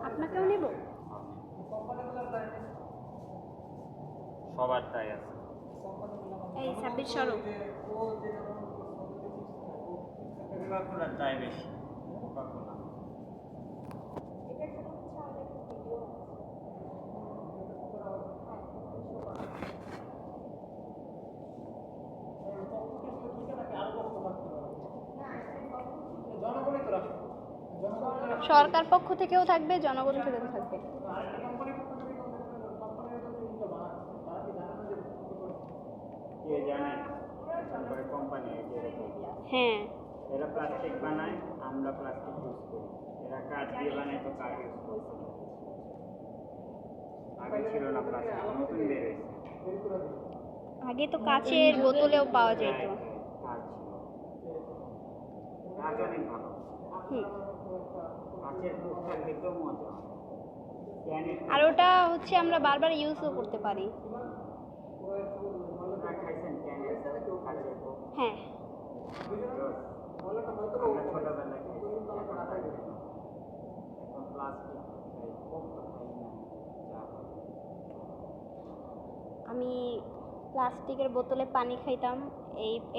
আপনাকেও নেব। সবার তাই আছে। এই 26 সরো। কোকাকোলার তাই বেশি। কোকাকোলা সরকার পক্ষ থেকেও থাকবে, জনগণ থেকেও থাকবে। কে জানে তারপরে কোম্পানি হ্যাঁ, এরা প্লাস্টিক বানায়, আমরা প্লাস্টিক ইউজ করি। এরা কাঠ দিয়ে বানায় তো কাঠ ইউজ করি। আগে ছিল না প্লাস্টিক, নতুন বের হয়েছে। আগে তো কাচের বোতলেও পাওয়া যেত। কাঠ ছিল, কাঠ অনেক ভালো। কাঠের মুখটা খেতেও মজা। আর ওটা হচ্ছে আমরা বারবার ইউজও করতে পারি। খাইছেন ক্যানের কাঠের কোক? হ্যাঁ, আমরা ছোটবেলায় এখন প্লাস্টিক খাই, কোক তো খাই না। আমি প্লাস্টিকের বোতলে পানি খাইতাম।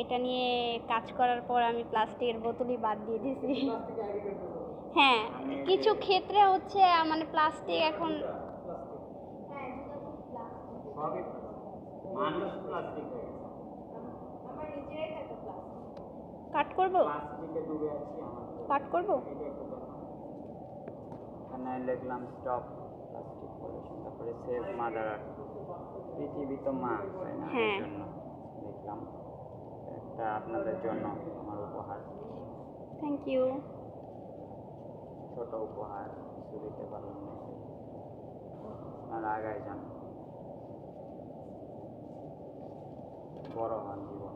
এটা নিয়ে কাজ করার পর আমি প্লাস্টিকের বোতলই বাদ দিয়ে দিয়েছি। হ্যাঁ, কিছু ক্ষেত্রে হচ্ছে মানে প্লাস্টিক এখন সবই মানুষ প্লাস্টিক হয়ে গেছে। কাট করব, প্লাস্টিকে ডুবে আছি আমার। কাট করব। এখানে লিখলাম স্টপ প্লাস্টিক পলিউশন, তারপরে সেভ মাদার আর্থ। পৃথিবী তো মা, তাই না? এর জন্য লিখলাম একটা আপনাদের জন্য আমার উপহার। Thank you. ছোট উপহার, কিছু দিতে পারলাম না। আপনারা আগায় যান, বড় হন জীবন।